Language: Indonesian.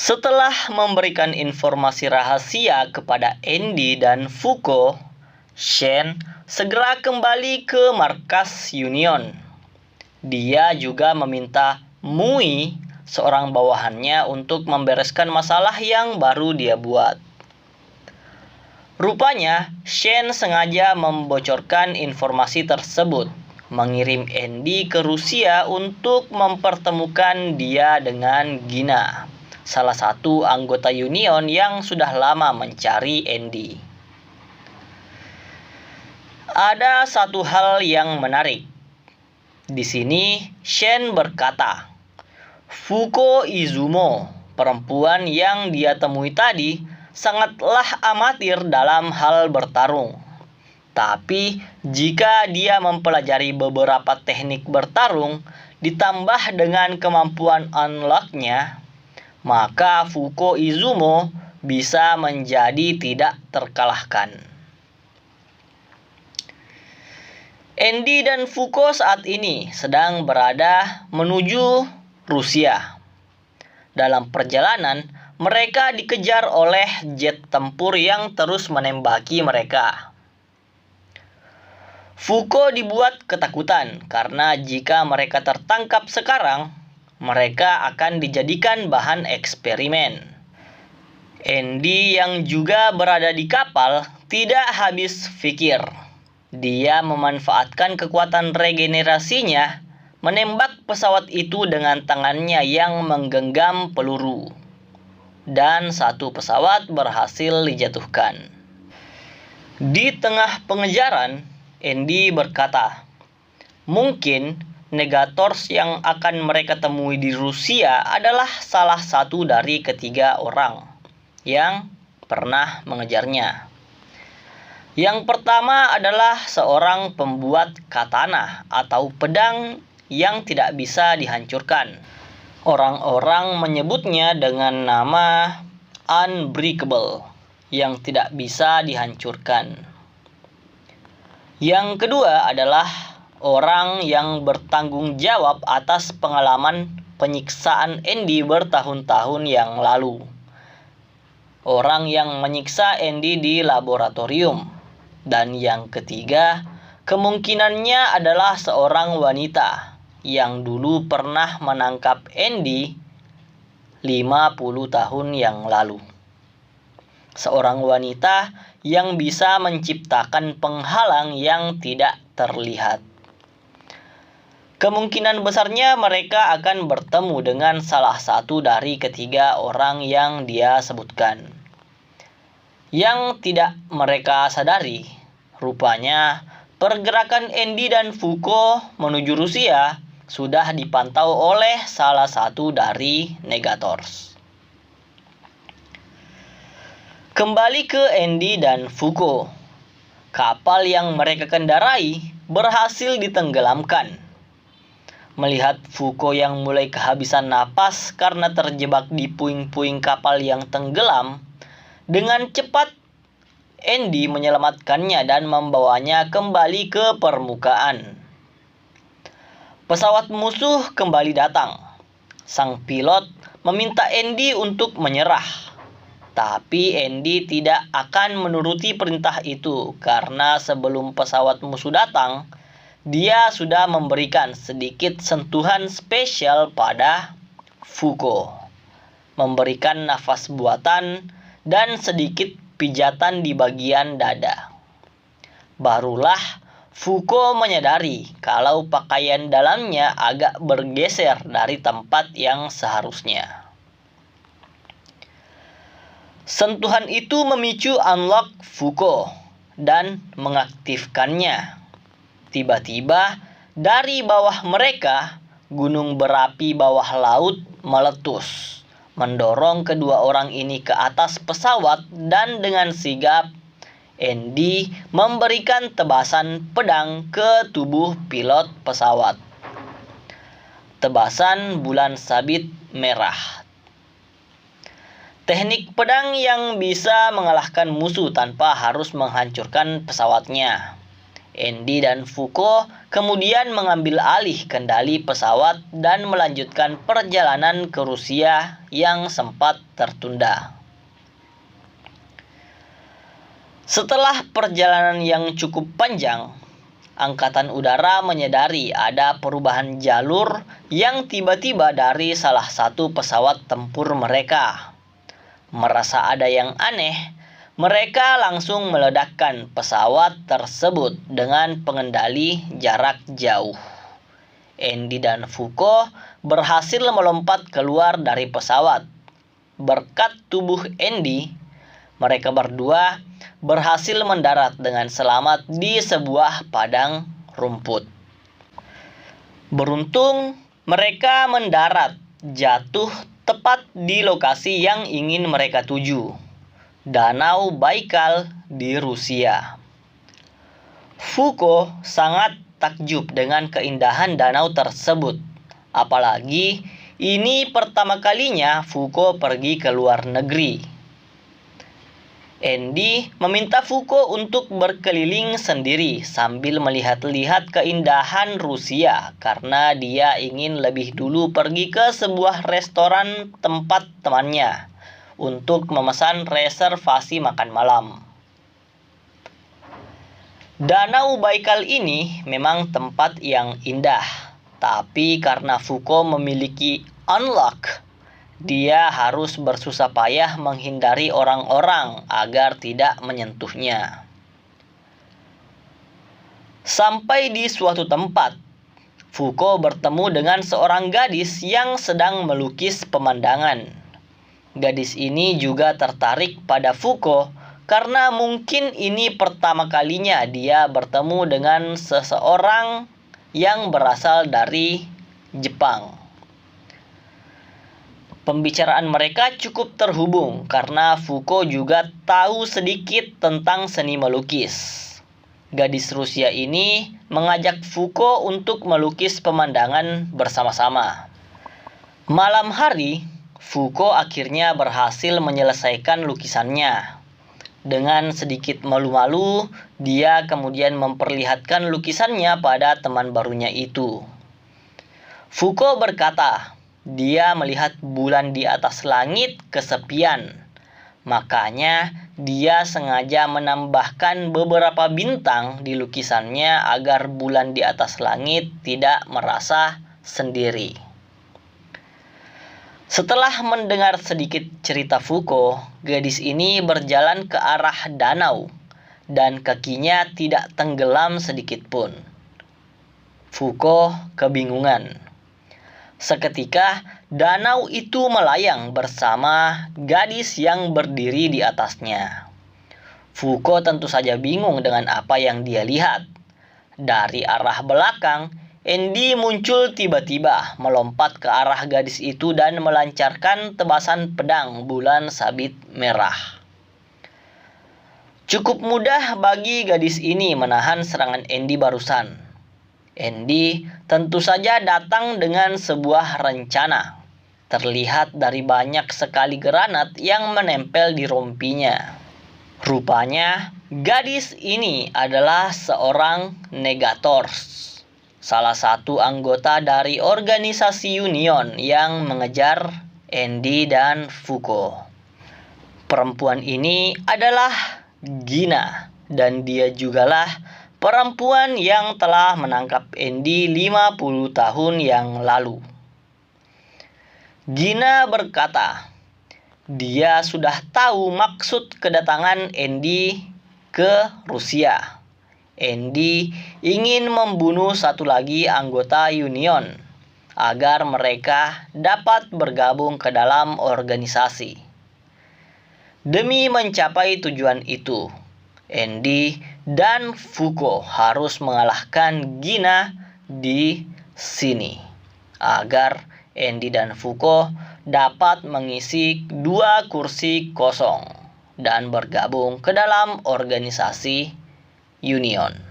Setelah memberikan informasi rahasia kepada Andy dan Fuko, Shen segera kembali ke markas Union. Dia juga meminta Mui, seorang bawahannya, untuk membereskan masalah yang baru dia buat. Rupanya, Shen sengaja membocorkan informasi tersebut, mengirim Andy ke Rusia untuk mempertemukan dia dengan Gina, salah satu anggota Union yang sudah lama mencari Andy. Ada satu hal yang menarik. Di sini Shen berkata, Fuko Izumo, perempuan yang dia temui tadi, sangatlah amatir dalam hal bertarung. Tapi jika dia mempelajari beberapa teknik bertarung ditambah dengan kemampuan unlock-nya, maka Fuko Izumo bisa menjadi tidak terkalahkan. Andy dan Fuko saat ini sedang berada menuju Rusia. Dalam perjalanan, mereka dikejar oleh jet tempur yang terus menembaki mereka. Fuko dibuat ketakutan karena jika mereka tertangkap sekarang, mereka akan dijadikan bahan eksperimen. Andy yang juga berada di kapal tidak habis pikir. Dia memanfaatkan kekuatan regenerasinya, menembak pesawat itu dengan tangannya yang menggenggam peluru. Dan satu pesawat berhasil dijatuhkan. Di tengah pengejaran, Andy berkata, mungkin Negators yang akan mereka temui di Rusia adalah salah satu dari ketiga orang yang pernah mengejarnya. Yang pertama adalah seorang pembuat katana atau pedang yang tidak bisa dihancurkan. Orang-orang menyebutnya dengan nama unbreakable, yang tidak bisa dihancurkan. Yang kedua adalah orang yang bertanggung jawab atas pengalaman penyiksaan Andy bertahun-tahun yang lalu. Orang yang menyiksa Andy di laboratorium. Dan yang ketiga, kemungkinannya adalah seorang wanita yang dulu pernah menangkap Andy 50 tahun yang lalu. Seorang wanita yang bisa menciptakan penghalang yang tidak terlihat. Kemungkinan besarnya mereka akan bertemu dengan salah satu dari ketiga orang yang dia sebutkan. Yang tidak mereka sadari, rupanya pergerakan Andy dan Fuko menuju Rusia sudah dipantau oleh salah satu dari Negators. Kembali ke Andy dan Fuko. Kapal yang mereka kendarai berhasil ditenggelamkan. Melihat Fuko yang mulai kehabisan napas karena terjebak di puing-puing kapal yang tenggelam, dengan cepat Andy menyelamatkannya dan membawanya kembali ke permukaan. Pesawat musuh kembali datang. Sang pilot meminta Andy untuk menyerah. Tapi Andy tidak akan menuruti perintah itu karena sebelum pesawat musuh datang, dia sudah memberikan sedikit sentuhan spesial pada Fuko. Memberikan nafas buatan dan sedikit pijatan di bagian dada. Barulah Fuko menyadari kalau pakaian dalamnya agak bergeser dari tempat yang seharusnya. Sentuhan itu memicu unlock Fuko dan mengaktifkannya. Tiba-tiba dari bawah mereka, gunung berapi bawah laut meletus, mendorong kedua orang ini ke atas pesawat dan dengan sigap Andy memberikan tebasan pedang ke tubuh pilot pesawat. Tebasan bulan sabit merah. Teknik pedang yang bisa mengalahkan musuh tanpa harus menghancurkan pesawatnya. Andy dan Foucault kemudian mengambil alih kendali pesawat dan melanjutkan perjalanan ke Rusia yang sempat tertunda. Setelah perjalanan yang cukup panjang, Angkatan Udara menyadari ada perubahan jalur yang tiba-tiba dari salah satu pesawat tempur mereka. Merasa ada yang aneh, mereka langsung meledakkan pesawat tersebut dengan pengendali jarak jauh. Andy dan Foucault berhasil melompat keluar dari pesawat. Berkat tubuh Andy, mereka berdua berhasil mendarat dengan selamat di sebuah padang rumput. Beruntung, mereka mendarat jatuh tepat di lokasi yang ingin mereka tuju, Danau Baikal di Rusia. Foucault sangat takjub dengan keindahan danau tersebut. Apalagi ini pertama kalinya Foucault pergi ke luar negeri. Andy meminta Foucault untuk berkeliling sendiri sambil melihat-lihat keindahan Rusia karena dia ingin lebih dulu pergi ke sebuah restoran tempat temannya untuk memesan reservasi makan malam. Danau Baikal ini memang tempat yang indah, tapi karena Foucault memiliki unlock, dia harus bersusah payah menghindari orang-orang agar tidak menyentuhnya. Sampai di suatu tempat, Foucault bertemu dengan seorang gadis yang sedang melukis pemandangan. Gadis ini juga tertarik pada Foucault karena mungkin ini pertama kalinya dia bertemu dengan seseorang yang berasal dari Jepang. Pembicaraan mereka cukup terhubung karena Foucault juga tahu sedikit tentang seni melukis. Gadis Rusia ini mengajak Foucault untuk melukis pemandangan bersama-sama. Malam hari, Foucault akhirnya berhasil menyelesaikan lukisannya. Dengan sedikit malu-malu, dia kemudian memperlihatkan lukisannya pada teman barunya itu. Foucault berkata, dia melihat bulan di atas langit kesepian. Makanya dia sengaja menambahkan beberapa bintang di lukisannya agar bulan di atas langit tidak merasa sendiri. Setelah mendengar sedikit cerita Foucault, gadis ini berjalan ke arah danau dan kakinya tidak tenggelam sedikit pun. Foucault kebingungan. Seketika, danau itu melayang bersama gadis yang berdiri di atasnya. Foucault tentu saja bingung dengan apa yang dia lihat. Dari arah belakang, Andy muncul tiba-tiba, melompat ke arah gadis itu dan melancarkan tebasan pedang bulan sabit merah. Cukup mudah bagi gadis ini menahan serangan Andy barusan. Andy tentu saja datang dengan sebuah rencana. Terlihat dari banyak sekali granat yang menempel di rompinya. Rupanya, gadis ini adalah seorang negators, salah satu anggota dari organisasi Union yang mengejar Andy dan Foucault. Perempuan ini adalah Gina, dan dia jugalah perempuan yang telah menangkap Andy 50 tahun yang lalu. Gina berkata, dia sudah tahu maksud kedatangan Andy ke Rusia. Andy ingin membunuh satu lagi anggota Union agar mereka dapat bergabung ke dalam organisasi. Demi mencapai tujuan itu, Andy dan Foucault harus mengalahkan Gina di sini agar Andy dan Foucault dapat mengisi 2 kursi kosong dan bergabung ke dalam organisasi Union.